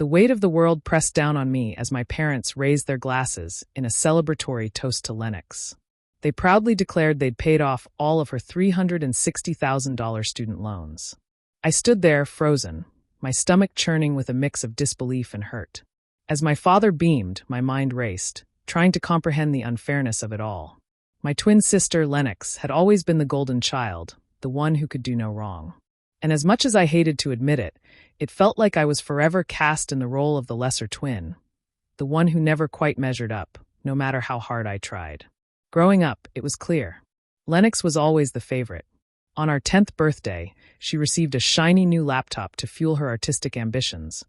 The weight of the world pressed down on me as my parents raised their glasses in a celebratory toast to Lennox. They proudly declared they'd paid off all of her $360,000 student loans. I stood there, frozen, my stomach churning with a mix of disbelief and hurt. As my father beamed, my mind raced, trying to comprehend the unfairness of it all. My twin sister, Lennox, had always been the golden child, the one who could do no wrong. And as much as I hated to admit it, it felt like I was forever cast in the role of the lesser twin, the one who never quite measured up, no matter how hard I tried. Growing up, it was clear. Lennox was always the favorite. On our 10th birthday, she received a shiny new laptop to fuel her artistic ambitions,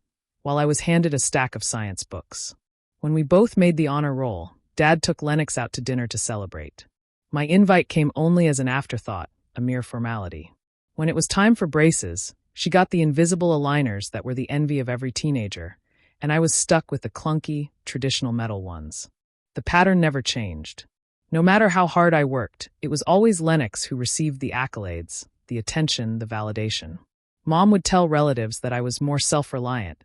while I was handed a stack of science books. When we both made the honor roll, Dad took Lennox out to dinner to celebrate. My invite came only as an afterthought, a mere formality. When it was time for braces, she got the invisible aligners that were the envy of every teenager, and I was stuck with the clunky, traditional metal ones. The pattern never changed. No matter how hard I worked, it was always Lennox who received the accolades, the attention, the validation. Mom would tell relatives that I was more self-reliant,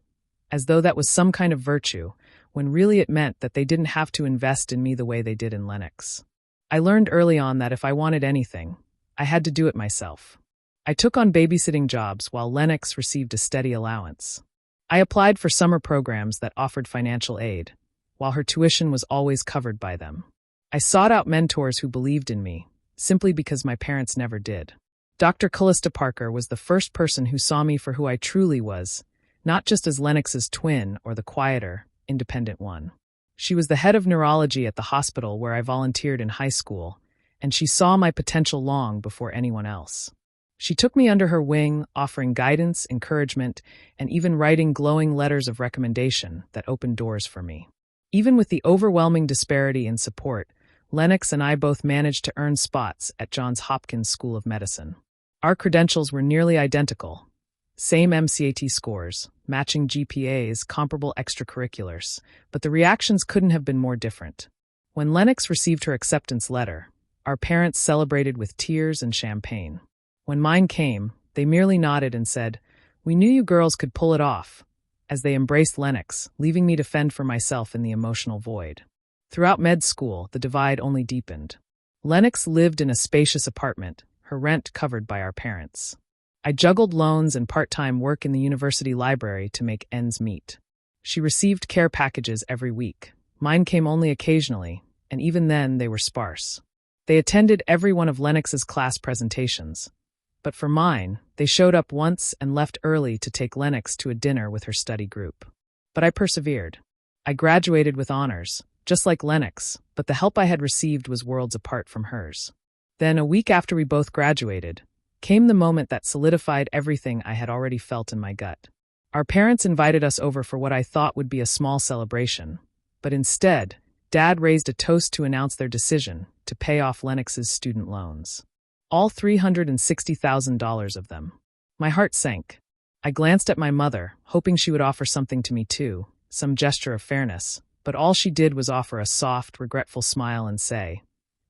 as though that was some kind of virtue, when really it meant that they didn't have to invest in me the way they did in Lennox. I learned early on that if I wanted anything, I had to do it myself. I took on babysitting jobs while Lennox received a steady allowance. I applied for summer programs that offered financial aid, while her tuition was always covered by them. I sought out mentors who believed in me, simply because my parents never did. Dr. Callista Parker was the first person who saw me for who I truly was, not just as Lennox's twin or the quieter, independent one. She was the head of neurology at the hospital where I volunteered in high school, and she saw my potential long before anyone else. She took me under her wing, offering guidance, encouragement, and even writing glowing letters of recommendation that opened doors for me. Even with the overwhelming disparity in support, Lennox and I both managed to earn spots at Johns Hopkins School of Medicine. Our credentials were nearly identical. Same MCAT scores, matching GPAs, comparable extracurriculars, but the reactions couldn't have been more different. When Lennox received her acceptance letter, our parents celebrated with tears and champagne. When mine came, they merely nodded and said, "We knew you girls could pull it off," as they embraced Lennox, leaving me to fend for myself in the emotional void. Throughout med school, the divide only deepened. Lennox lived in a spacious apartment, her rent covered by our parents. I juggled loans and part-time work in the university library to make ends meet. She received care packages every week. Mine came only occasionally, and even then they were sparse. They attended every one of Lennox's class presentations. But for mine, they showed up once and left early to take Lennox to a dinner with her study group. But I persevered. I graduated with honors, just like Lennox, but the help I had received was worlds apart from hers. Then, a week after we both graduated, came the moment that solidified everything I had already felt in my gut. Our parents invited us over for what I thought would be a small celebration, but instead, Dad raised a toast to announce their decision to pay off Lennox's student loans. All $360,000 of them. My heart sank. I glanced at my mother, hoping she would offer something to me too, some gesture of fairness, but all she did was offer a soft, regretful smile and say,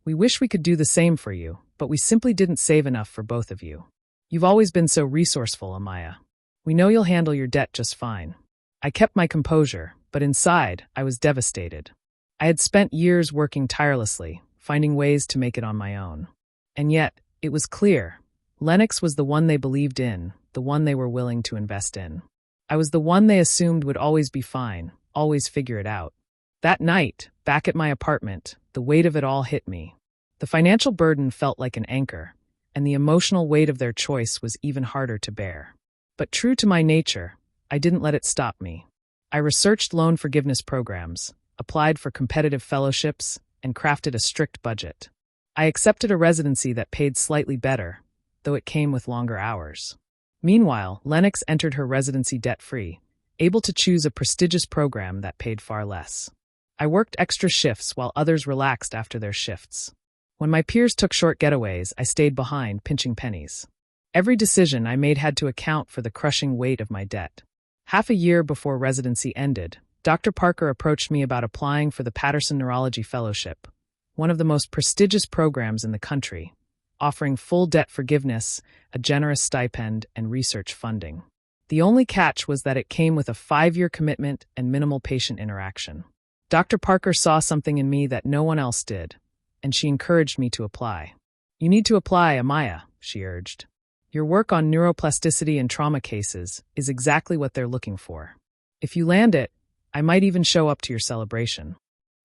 "We wish we could do the same for you, but we simply didn't save enough for both of you. You've always been so resourceful, Amaya. We know you'll handle your debt just fine." I kept my composure, but inside, I was devastated. I had spent years working tirelessly, finding ways to make it on my own. And yet, it was clear. Lennox was the one they believed in, the one they were willing to invest in. I was the one they assumed would always be fine, always figure it out. That night, back at my apartment, the weight of it all hit me. The financial burden felt like an anchor, and the emotional weight of their choice was even harder to bear. But true to my nature, I didn't let it stop me. I researched loan forgiveness programs, applied for competitive fellowships, and crafted a strict budget. I accepted a residency that paid slightly better, though it came with longer hours. Meanwhile, Lennox entered her residency debt-free, able to choose a prestigious program that paid far less. I worked extra shifts while others relaxed after their shifts. When my peers took short getaways, I stayed behind, pinching pennies. Every decision I made had to account for the crushing weight of my debt. Half a year before residency ended, Dr. Parker approached me about applying for the Patterson Neurology Fellowship, one of the most prestigious programs in the country, offering full debt forgiveness, a generous stipend, and research funding. The only catch was that it came with a 5-year commitment and minimal patient interaction. Dr. Parker saw something in me that no one else did, and she encouraged me to apply. "You need to apply, Amaya," she urged. "Your work on neuroplasticity and trauma cases is exactly what they're looking for. If you land it, I might even show up to your celebration."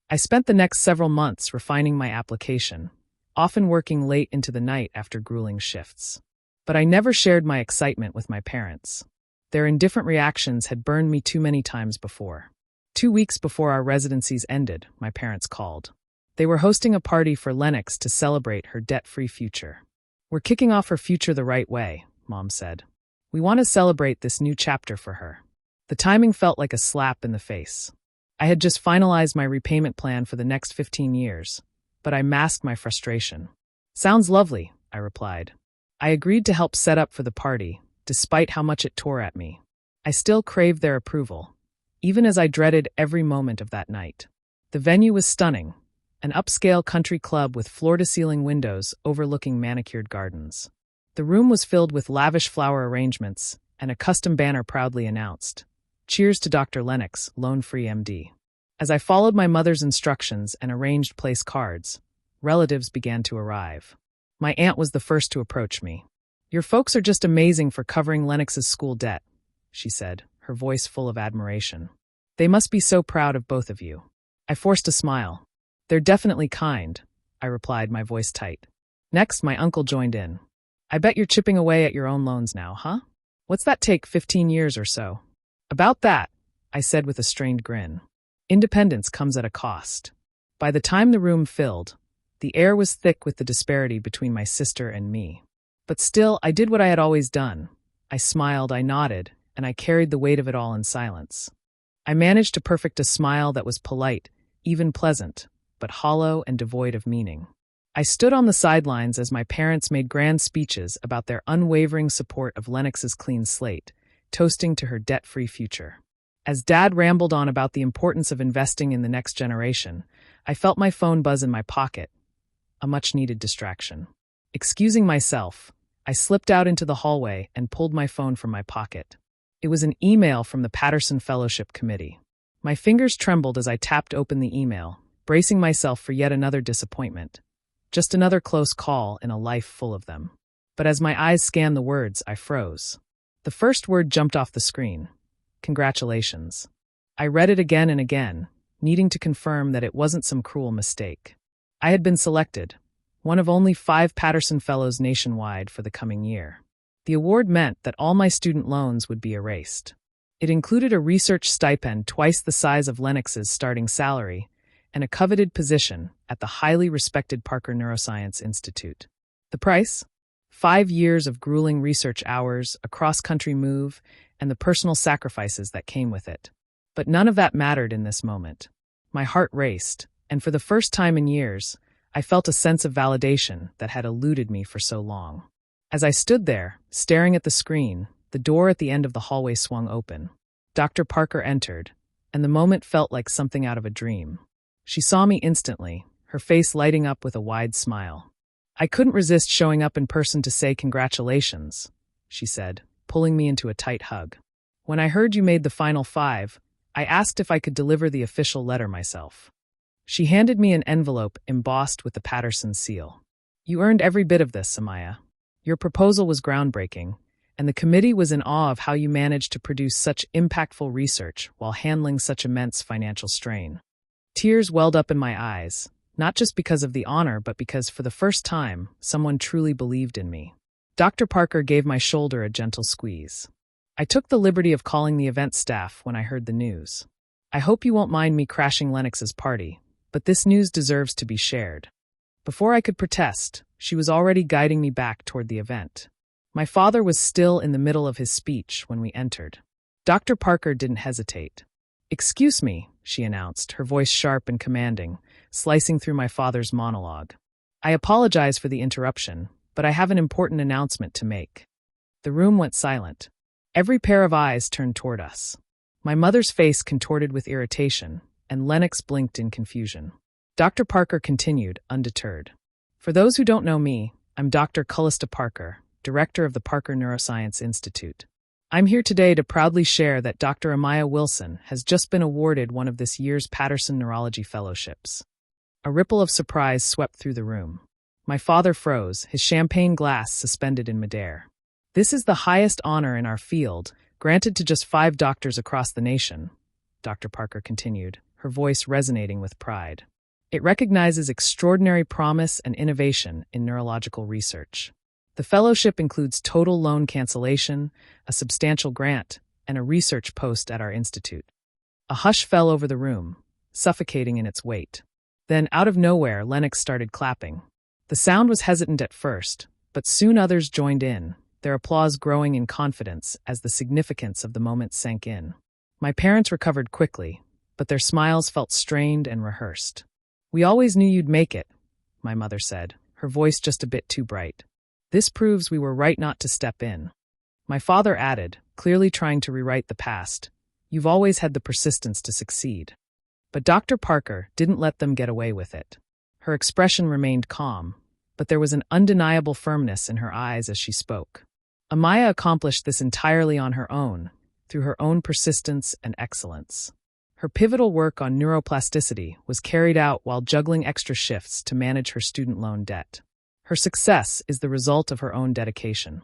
I spent the next several months refining my application, often working late into the night after grueling shifts. But I never shared my excitement with my parents. Their indifferent reactions had burned me too many times before. 2 weeks before our residencies ended, my parents called. They were hosting a party for Lennox to celebrate her debt-free future. "We're kicking off her future the right way," Mom said. "We want to celebrate this new chapter for her." The timing felt like a slap in the face. I had just finalized my repayment plan for the next 15 years, but I masked my frustration. "Sounds lovely," I replied. I agreed to help set up for the party, despite how much it tore at me. I still craved their approval, even as I dreaded every moment of that night. The venue was stunning, an upscale country club with floor-to-ceiling windows overlooking manicured gardens. The room was filled with lavish flower arrangements, and a custom banner proudly announced, "Cheers to Dr. Lennox, Loan-Free MD." As I followed my mother's instructions and arranged place cards, relatives began to arrive. My aunt was the first to approach me. "Your folks are just amazing for covering Lennox's school debt," she said, her voice full of admiration. "They must be so proud of both of you." I forced a smile. "They're definitely kind," I replied, my voice tight. Next, my uncle joined in. "I bet you're chipping away at your own loans now, huh? What's that take, 15 years or so?" "About that," I said with a strained grin. "Independence comes at a cost." By the time the room filled, the air was thick with the disparity between my sister and me. But still, I did what I had always done. I smiled, I nodded, and I carried the weight of it all in silence. I managed to perfect a smile that was polite, even pleasant, but hollow and devoid of meaning. I stood on the sidelines as my parents made grand speeches about their unwavering support of Lennox's clean slate, toasting to her debt-free future. As Dad rambled on about the importance of investing in the next generation, I felt my phone buzz in my pocket, a much-needed distraction. Excusing myself, I slipped out into the hallway and pulled my phone from my pocket. It was an email from the Patterson Fellowship Committee. My fingers trembled as I tapped open the email, bracing myself for yet another disappointment. Just another close call in a life full of them. But as my eyes scanned the words, I froze. The first word jumped off the screen. "Congratulations." I read it again and again, needing to confirm that it wasn't some cruel mistake. I had been selected, one of only 5 Patterson Fellows nationwide for the coming year. The award meant that all my student loans would be erased. It included a research stipend twice the size of Lennox's starting salary and a coveted position at the highly respected Parker Neuroscience Institute. The price? 5 years of grueling research hours, a cross-country move, and the personal sacrifices that came with it. But none of that mattered in this moment. My heart raced, and for the first time in years, I felt a sense of validation that had eluded me for so long. As I stood there, staring at the screen, the door at the end of the hallway swung open. Dr. Parker entered, and the moment felt like something out of a dream. She saw me instantly, her face lighting up with a wide smile. "I couldn't resist showing up in person to say congratulations," she said, pulling me into a tight hug. "When I heard you made the final 5, I asked if I could deliver the official letter myself." She handed me an envelope embossed with the Patterson seal. "You earned every bit of this, Amaya. Your proposal was groundbreaking, and the committee was in awe of how you managed to produce such impactful research while handling such immense financial strain." Tears welled up in my eyes, not just because of the honor, but because for the first time, someone truly believed in me. Dr. Parker gave my shoulder a gentle squeeze. I took the liberty of calling the event staff when I heard the news. "I hope you won't mind me crashing Lennox's party, but this news deserves to be shared." Before I could protest, she was already guiding me back toward the event. My father was still in the middle of his speech when we entered. Dr. Parker didn't hesitate. "Excuse me," she announced, her voice sharp and commanding, slicing through my father's monologue. "I apologize for the interruption, but I have an important announcement to make." The room went silent. Every pair of eyes turned toward us. My mother's face contorted with irritation, and Lennox blinked in confusion. Dr. Parker continued, undeterred. "For those who don't know me, I'm Dr. Callista Parker, director of the Parker Neuroscience Institute. I'm here today to proudly share that Dr. Amaya Wilson has just been awarded one of this year's Patterson Neurology Fellowships. A ripple of surprise swept through the room. My father froze, his champagne glass suspended in midair. This is the highest honor in our field, granted to just 5 doctors across the nation, Dr. Parker continued, her voice resonating with pride. It recognizes extraordinary promise and innovation in neurological research. The fellowship includes total loan cancellation, a substantial grant, and a research post at our institute. A hush fell over the room, suffocating in its weight. Then, out of nowhere, Lennox started clapping. The sound was hesitant at first, but soon others joined in, their applause growing in confidence as the significance of the moment sank in. My parents recovered quickly, but their smiles felt strained and rehearsed. "We always knew you'd make it," my mother said, her voice just a bit too bright. "This proves we were right not to step in." My father added, clearly trying to rewrite the past, "You've always had the persistence to succeed." But Dr. Parker didn't let them get away with it. Her expression remained calm, but there was an undeniable firmness in her eyes as she spoke. Amaya accomplished this entirely on her own, through her own persistence and excellence. Her pivotal work on neuroplasticity was carried out while juggling extra shifts to manage her student loan debt. Her success is the result of her own dedication.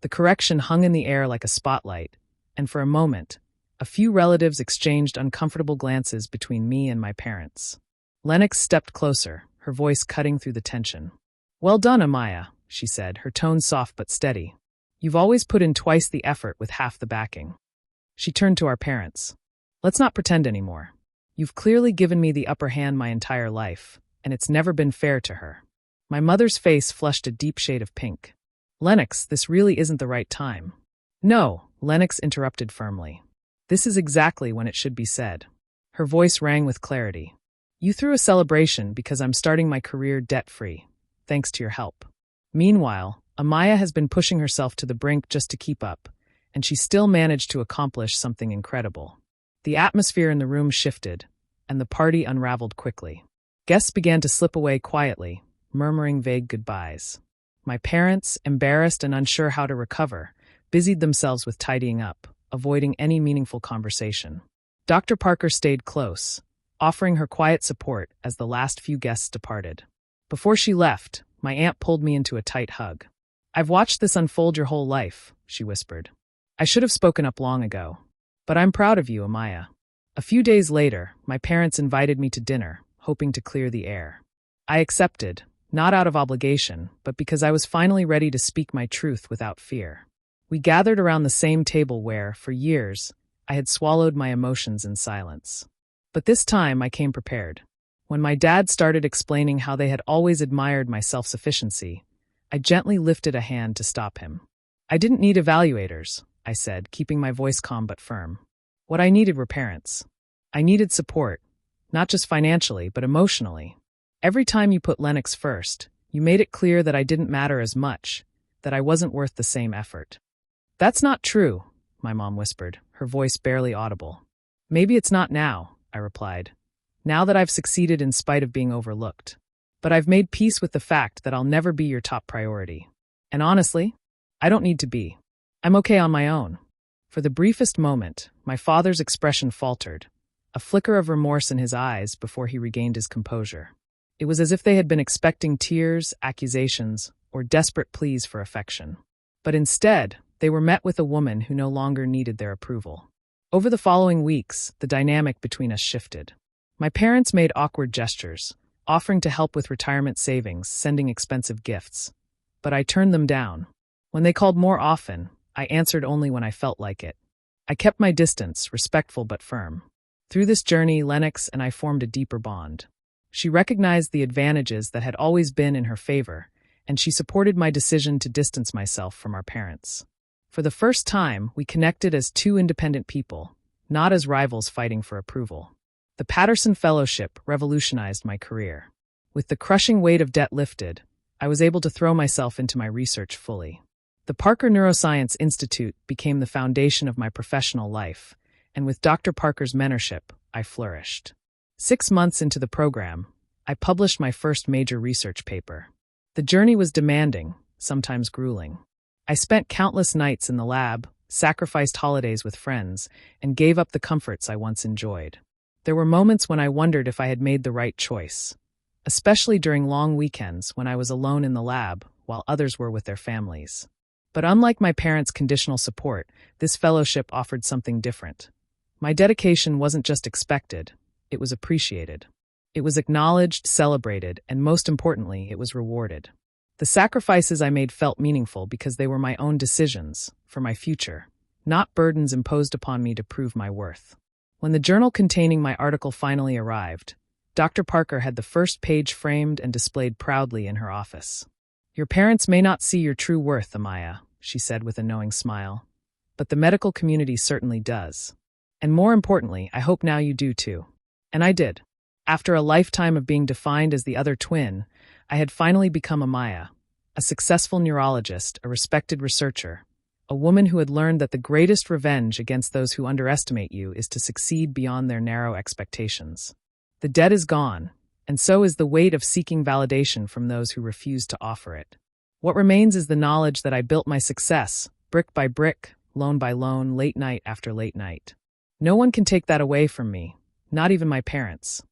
The correction hung in the air like a spotlight, and for a moment, a few relatives exchanged uncomfortable glances between me and my parents. Lennox stepped closer, her voice cutting through the tension. "Well done, Amaya," she said, her tone soft but steady. "You've always put in twice the effort with half the backing." She turned to our parents. "Let's not pretend anymore. You've clearly given me the upper hand my entire life, and it's never been fair to her." My mother's face flushed a deep shade of pink. "Lennox, this really isn't the right time." "No," Lennox interrupted firmly. "This is exactly when it should be said." Her voice rang with clarity. "You threw a celebration because I'm starting my career debt-free, thanks to your help. Meanwhile, Amaya has been pushing herself to the brink just to keep up, and she still managed to accomplish something incredible." The atmosphere in the room shifted, and the party unraveled quickly. Guests began to slip away quietly, murmuring vague goodbyes. My parents, embarrassed and unsure how to recover, busied themselves with tidying up, avoiding any meaningful conversation. Dr. Parker stayed close, offering her quiet support as the last few guests departed. Before she left, my aunt pulled me into a tight hug. "I've watched this unfold your whole life," she whispered. "I should have spoken up long ago. But I'm proud of you, Amaya." A few days later, my parents invited me to dinner, hoping to clear the air. I accepted, not out of obligation, but because I was finally ready to speak my truth without fear. We gathered around the same table where, for years, I had swallowed my emotions in silence. But this time I came prepared. When my dad started explaining how they had always admired my self-sufficiency, I gently lifted a hand to stop him. "I didn't need evaluators," I said, keeping my voice calm but firm. "What I needed were parents. I needed support, not just financially, but emotionally. Every time you put Lennox first, you made it clear that I didn't matter as much, that I wasn't worth the same effort." "That's not true," my mom whispered, her voice barely audible. "Maybe it's not now," I replied, "now that I've succeeded in spite of being overlooked. But I've made peace with the fact that I'll never be your top priority. And honestly, I don't need to be. I'm okay on my own." For the briefest moment, my father's expression faltered, a flicker of remorse in his eyes before he regained his composure. It was as if they had been expecting tears, accusations, or desperate pleas for affection. But instead, they were met with a woman who no longer needed their approval. Over the following weeks, the dynamic between us shifted. My parents made awkward gestures, offering to help with retirement savings, sending expensive gifts. But I turned them down. When they called more often, I answered only when I felt like it. I kept my distance, respectful but firm. Through this journey, Lennox and I formed a deeper bond. She recognized the advantages that had always been in her favor, and she supported my decision to distance myself from our parents. For the first time, we connected as two independent people, not as rivals fighting for approval. The Patterson Fellowship revolutionized my career. With the crushing weight of debt lifted, I was able to throw myself into my research fully. The Parker Neuroscience Institute became the foundation of my professional life, and with Dr. Parker's mentorship, I flourished. 6 months into the program, I published my first major research paper. The journey was demanding, sometimes grueling. I spent countless nights in the lab, sacrificed holidays with friends, and gave up the comforts I once enjoyed. There were moments when I wondered if I had made the right choice, especially during long weekends when I was alone in the lab while others were with their families. But unlike my parents' conditional support, this fellowship offered something different. My dedication wasn't just expected, it was appreciated. It was acknowledged, celebrated, and most importantly, it was rewarded. The sacrifices I made felt meaningful because they were my own decisions for my future, not burdens imposed upon me to prove my worth. When the journal containing my article finally arrived, Dr. Parker had the first page framed and displayed proudly in her office. "Your parents may not see your true worth, Amaya," she said with a knowing smile, "but the medical community certainly does. And more importantly, I hope now you do too." And I did. After a lifetime of being defined as the other twin, I had finally become Amaya, a successful neurologist, a respected researcher, a woman who had learned that the greatest revenge against those who underestimate you is to succeed beyond their narrow expectations. The debt is gone, and so is the weight of seeking validation from those who refuse to offer it. What remains is the knowledge that I built my success, brick by brick, loan by loan, late night after late night. No one can take that away from me, not even my parents.